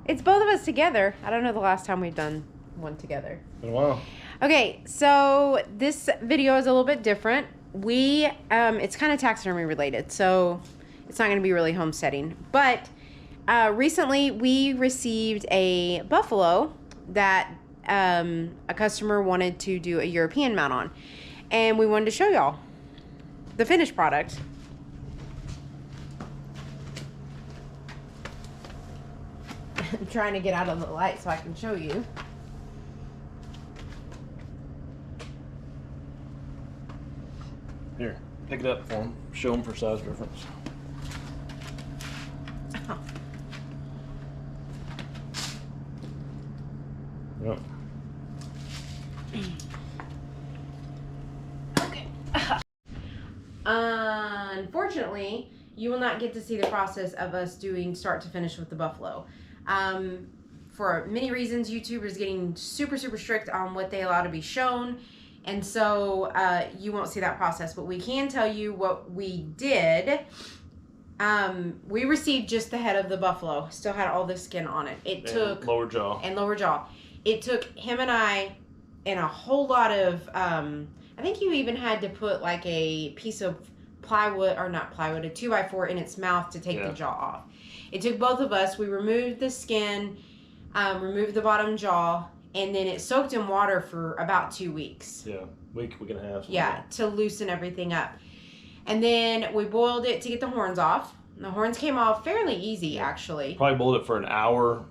It's both of us together. I don't know the last time we've done one together. Been a while. Okay, so this video is a little bit different. It's kind of taxidermy related, so it's not going to be really homesteading. But recently we received a buffalo that a customer wanted to do a European mount on, and we wanted to show y'all the finished product. I'm trying to get out of the light so I can show you. Here, pick it up for them. Show them for size difference. Oh. Yep. Okay. Unfortunately, you will not get to see the process of us doing start to finish with the buffalo. For many reasons, YouTube is getting super strict on what they allow to be shown. And so you won't see that process, but we can tell you what we did. We received just the head of the buffalo. Still had all the skin on it. It took lower jaw. And lower jaw. It took him and I and a whole lot of, I think you even had to put like a piece of plywood, or not plywood, a 2x4 in its mouth to take the jaw off. It took both of us. We removed the skin, removed the bottom jaw, and then it soaked in water for about 2 weeks. Yeah, week and a half. Yeah, to loosen everything up. And then we boiled it to get the horns off. The horns came off fairly easy, actually. Probably boiled it for an hour,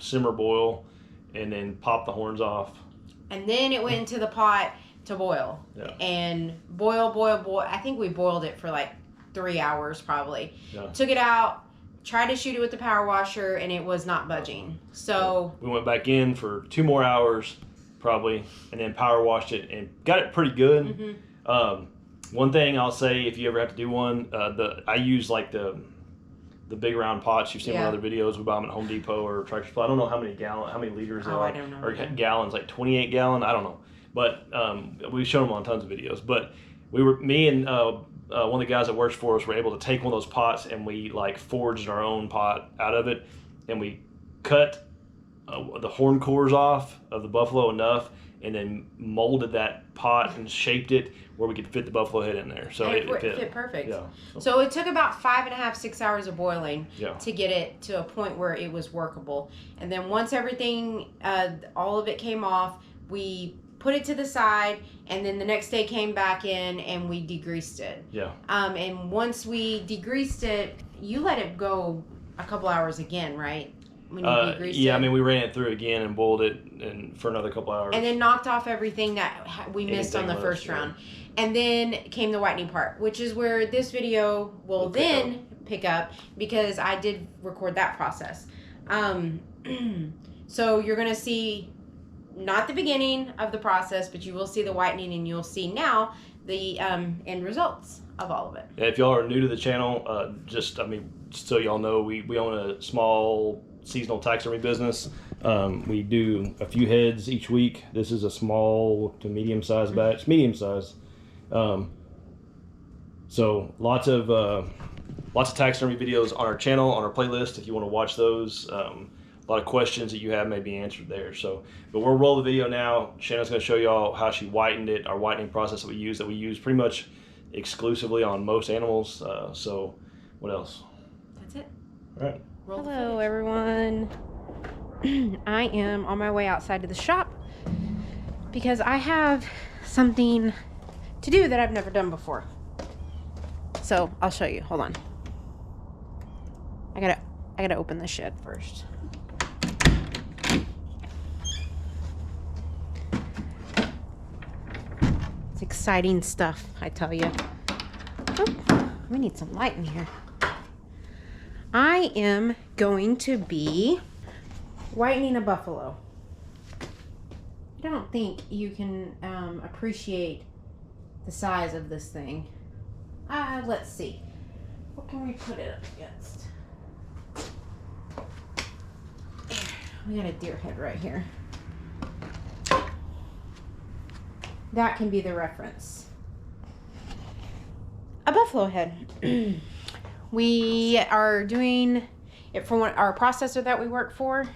simmer boil, and then pop the horns off. And then it went into the pot to boil. Yeah. And boil. I think we boiled it for like 3 hours probably. Yeah. Took it out, tried to shoot it with the power washer, and it was not budging. So we went back in for 2 more hours probably, and then power washed it and got it pretty good. Mm-hmm. One thing I'll say, if you ever have to do one, I use like the big round pots you've seen in other videos. We buy them at Home Depot or Tractor Supply. I don't know how many liters they are. I don't know. Or gallons, like 28 gallon. I don't know. But we've shown them on tons of videos. But me and one of the guys that works for us were able to take one of those pots, and we like forged our own pot out of it, and we cut the horn cores off of the buffalo enough, and then molded that pot and shaped it where we could fit the buffalo head in there. So it fit perfect. Yeah. So it took about 5.5, 6 hours of boiling to get it to a point where it was workable. And then once everything, all of it came off, we put it to the side, and then the next day came back in and we degreased it. Yeah. And once we degreased it, you let it go a couple hours again, right? When you degreased it. I mean, we ran it through again and boiled it for another couple hours. And then knocked off everything that we missed on the first round. And then came the whitening part, which is where this video will then pick up, because I did record that process. So you're going to see not the beginning of the process, but you will see the whitening, and you'll see now the end results of all of it. Yeah, if y'all are new to the channel, just so y'all know, we own a small seasonal taxidermy business. We do a few heads each week. This is a small to medium sized batch, medium size. So lots of taxidermy videos on our channel, on our playlist. If you want to watch those, a lot of questions that you have may be answered there. So, but we'll roll the video now. Shannon's going to show y'all how she whitened it, our whitening process that we use pretty much exclusively on most animals. So, what else? That's it. All right. Hello, everyone. I am on my way outside to the shop because I have something to do that I've never done before. So I'll show you. Hold on. I gotta open the shed first. It's exciting stuff, I tell you. Oh, we need some light in here. I am going to be whitening a buffalo. I don't think you can appreciate the size of this thing. Let's see. What can we put it up against? We got a deer head right here. That can be the reference. A buffalo head. We are doing from our processor that we work for.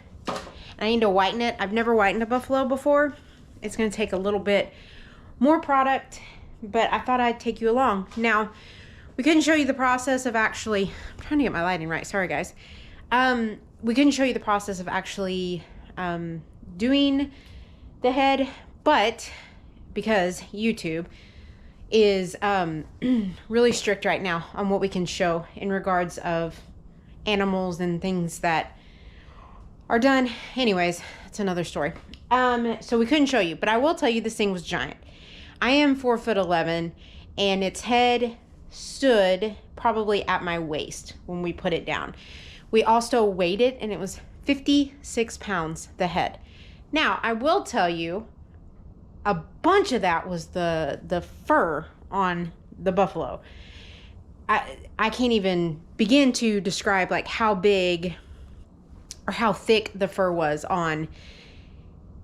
I need to whiten it. I've never whitened a buffalo before. It's going to take a little bit more product, but I thought I'd take you along. Now, we couldn't show you the process of actually, I'm trying to get my lighting right, sorry guys. We couldn't show you the process of actually doing the head, but because YouTube is really strict right now on what we can show in regards of animals and things that are done. Anyways, it's another story. So we couldn't show you, but I will tell you this thing was giant. I am 4'11", and its head stood probably at my waist when we put it down. We also weighed it, and it was 56 pounds, the head. Now, I will tell you, a bunch of that was the fur on the buffalo. I can't even begin to describe like how big or how thick the fur was on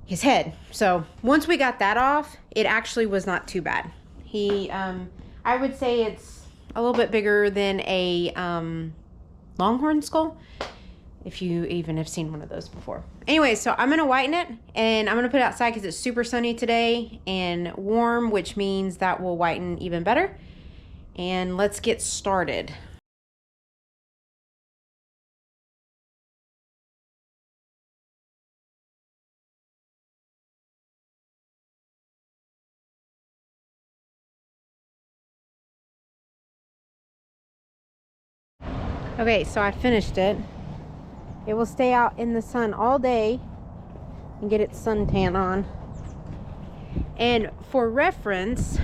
his head. So once we got that off, it actually was not too bad. I would say it's a little bit bigger than a longhorn skull, if you even have seen one of those before. Anyway, so I'm gonna whiten it, and I'm gonna put it outside because it's super sunny today and warm, which means that will whiten even better. And let's get started. Okay, so I finished it. It will stay out in the sun all day and get its suntan on. And for reference,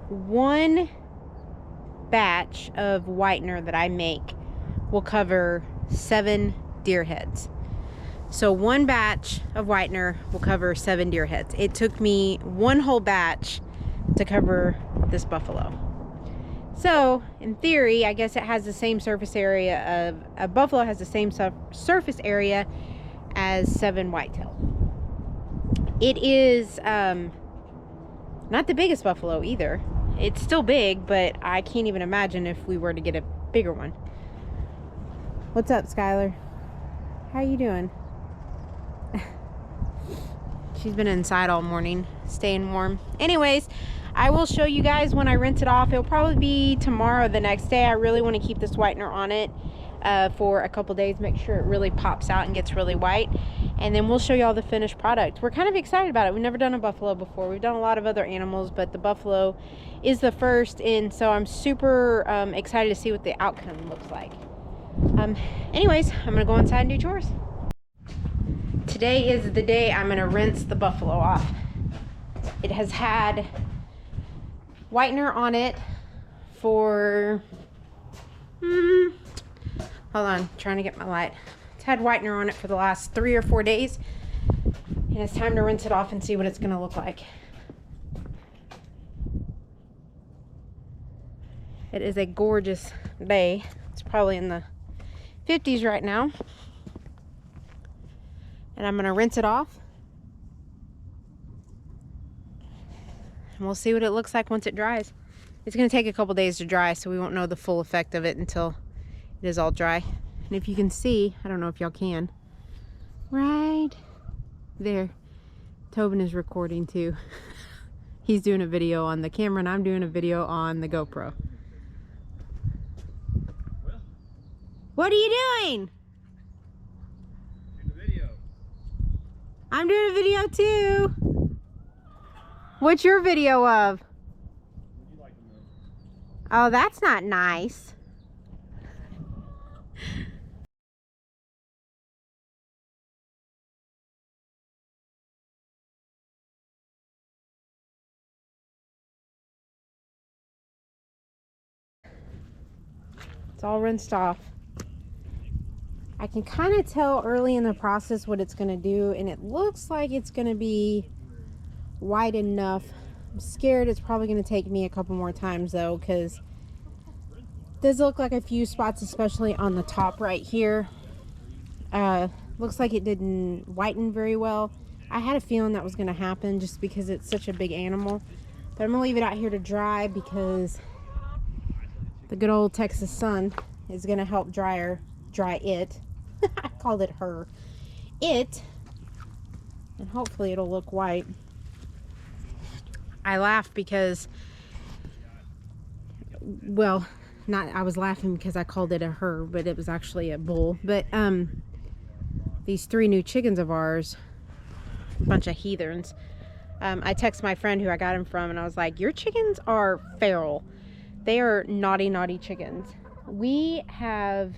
one batch of whitener that I make will cover 7 deer heads. So one batch of whitener will cover 7 deer heads. It took me one whole batch to cover this buffalo. So in theory, I guess it has the same surface area of a buffalo has the same surface area as 7 whitetail. It is not the biggest buffalo either. It's still big, but I can't even imagine if we were to get a bigger one. What's up, Skylar? How you doing? She's been inside all morning, staying warm. Anyways, I will show you guys when I rinse it off. It'll probably be tomorrow or the next day. I really want to keep this whitener on it for a couple days, make sure it really pops out and gets really white, and then we'll show you all the finished product. We're kind of excited about it. We've never done a buffalo before. We've done a lot of other animals, but the buffalo is the first, and so I'm super excited to see what the outcome looks like. Anyways, I'm gonna go inside and do chores. Today is the day I'm gonna rinse the buffalo off. It has had whitener on it for hold on, trying to get my light. It's had whitener on it for the last 3 or 4 days, and it's time to rinse it off and see what it's gonna look like. It is a gorgeous day. It's probably in the 50s right now, and I'm gonna rinse it off, and we'll see what it looks like once it dries. It's gonna take a couple days to dry, so we won't know the full effect of it until it is all dry. And if you can see, I don't know if y'all can, right there, Tobin is recording too. He's doing a video on the camera, and I'm doing a video on the GoPro. What are you doing? Doing a video. I'm doing a video too. What's your video of? Would you like to know? Oh, that's not nice. It's all rinsed off. I can kind of tell early in the process what it's going to do, and it looks like it's going to be white enough. I'm scared it's probably going to take me a couple more times though, because it does look like a few spots, especially on the top right here. Looks like it didn't whiten very well. I had a feeling that was going to happen just because it's such a big animal, but I'm going to leave it out here to dry because the good old Texas sun is going to help dry it. I called it her. It. And hopefully it'll look white. I laugh because, well, I was laughing because I called it a her, but it was actually a bull. But these 3 new chickens of ours, a bunch of heathens. I text my friend who I got them from, and I was like, your chickens are feral. They are naughty, naughty chickens. We have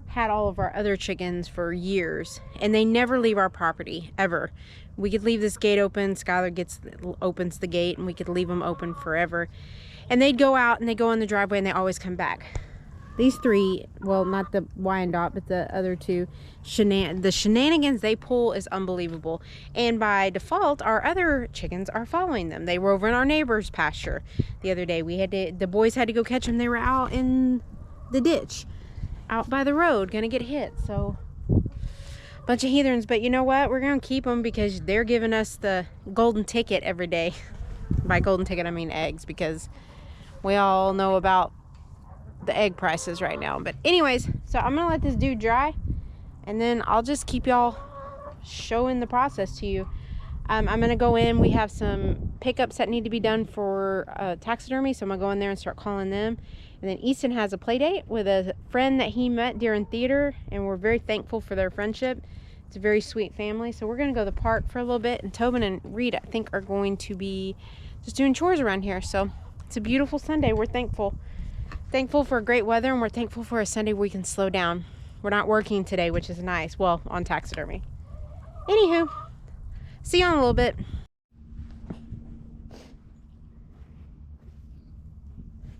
had all of our other chickens for years, and they never leave our property, ever. We could leave this gate open. Skylar opens the gate, and we could leave them open forever. And they'd go out, and they go in the driveway, and they always come back. These 3, well, not the Wyandotte, but the other 2, the shenanigans they pull is unbelievable. And by default, our other chickens are following them. They were over in our neighbor's pasture the other day. The boys had to go catch them. They were out in the ditch, out by the road, gonna get hit. So, bunch of heathens. But you know what? We're gonna keep them because they're giving us the golden ticket every day. By golden ticket, I mean eggs, because we all know about the egg prices right now. But anyways, so I'm gonna let this dude dry, and then I'll just keep y'all showing the process to you. I'm gonna go in. We have some pickups that need to be done for taxidermy, so I'm gonna go in there and start calling them. And then Easton has a play date with a friend that he met during theater, and we're very thankful for their friendship. It's a very sweet family. So we're gonna go to the park for a little bit, and Tobin and Reed, I think, are going to be just doing chores around here. So it's a beautiful Sunday. We're thankful for great weather, and we're thankful for a Sunday where we can slow down. We're not working today, which is nice. Well, on taxidermy. Anywho, see you in a little bit.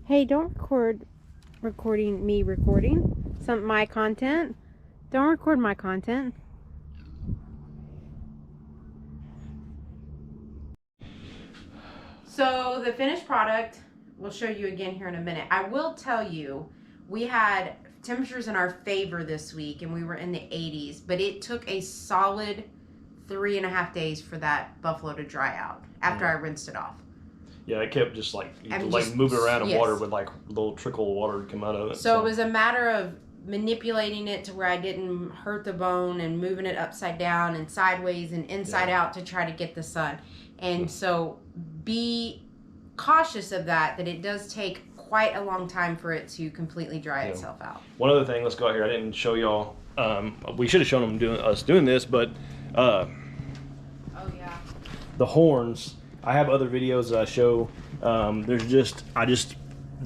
Hey, don't recording my content. Don't record my content. So the finished product, we'll show you again here in a minute. I will tell you, we had temperatures in our favor this week, and we were in the 80s, but it took a solid 3.5 days for that buffalo to dry out after I rinsed it off. Yeah, it kept just like moving around in water with like a little trickle of water come out of it. So it was a matter of manipulating it to where I didn't hurt the bone, and moving it upside down and sideways and inside out to try to get the sun. And so be cautious of that it does take quite a long time for it to completely dry itself out. One other thing, let's go out here. I didn't show y'all. We should have shown them doing this, but oh yeah, the horns. I have other videos that I show. The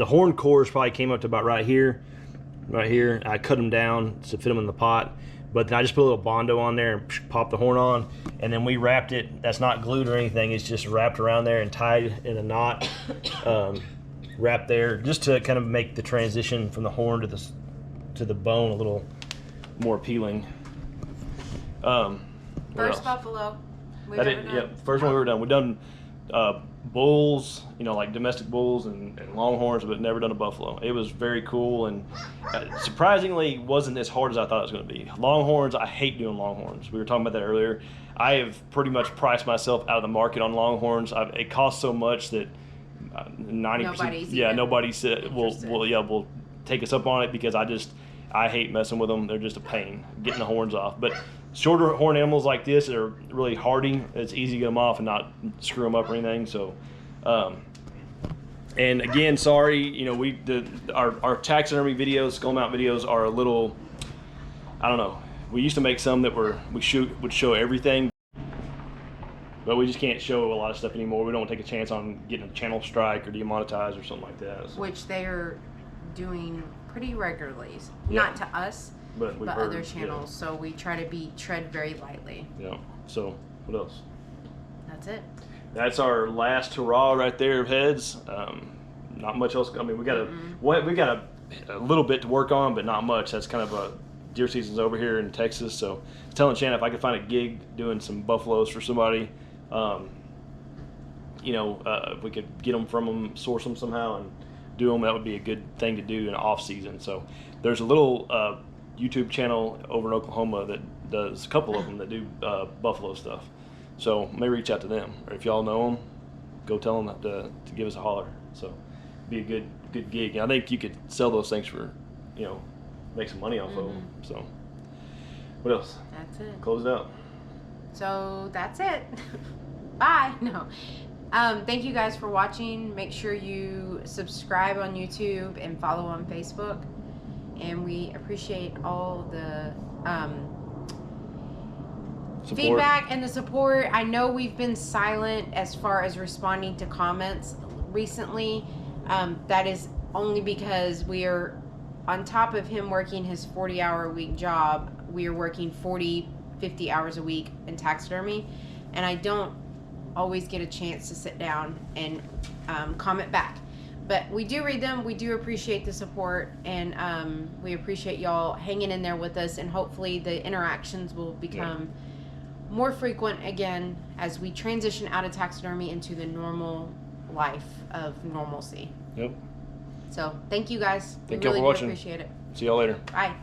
horn cores probably came up to about right here. I cut them down to fit them in the pot, but then I just put a little Bondo on there and popped the horn on, and then we wrapped it. That's not glued or anything. It's just wrapped around there and tied in a knot, wrapped there, just to kind of make the transition from the horn to the bone a little more appealing. First buffalo. First one we were done. We've done bulls, like domestic bulls and longhorns, but never done a buffalo. It was very cool, and surprisingly wasn't as hard as I thought it was going to be. Longhorns, I hate doing longhorns. We were talking about that earlier. I have pretty much priced myself out of the market on longhorns. It costs so much that 90%, nobody said will take us up on it, because I hate messing with them. They're just a pain getting the horns off. But shorter horn animals like this are really hardy. It's easy to get them off and not screw them up or anything. So, and again, sorry, our taxidermy videos, skull mount videos are a little, I don't know. We used to make some that would show everything, but we just can't show a lot of stuff anymore. We don't take a chance on getting a channel strike or demonetized or something like that. So. Which they are doing pretty regularly, not to us, but other channels. Yeah. So we try to tread very lightly. Yeah. So what else? That's it. That's our last hurrah right there of heads. Not much else. I mean, we got a little bit to work on, but not much. That's kind of a deer season's over here in Texas. So I was telling Shannon if I could find a gig doing some buffaloes for somebody, if we could get them from them, source them somehow, and do them, that would be a good thing to do in off season. So there's a little YouTube channel over in Oklahoma that does a couple of them that do buffalo stuff. So maybe reach out to them, or if y'all know them, go tell them to give us a holler. So be a good gig. I think you could sell those things for, make some money off of them. So, what else? That's it. Close it out. So that's it. Bye. No. Thank you guys for watching. Make sure you subscribe on YouTube and follow on Facebook. And we appreciate all the feedback and the support. I know we've been silent as far as responding to comments recently. That is only because we are on top of him working his 40-hour-a-week job. We are working 40, 50 hours a week in taxidermy, and I don't always get a chance to sit down and comment back. But we do read them. We do appreciate the support, and we appreciate y'all hanging in there with us, and hopefully the interactions will become more frequent again as we transition out of taxidermy into the normal life of normalcy. Yep. So thank you guys. Thank we really y'all for watching. Appreciate it. See y'all later. Bye.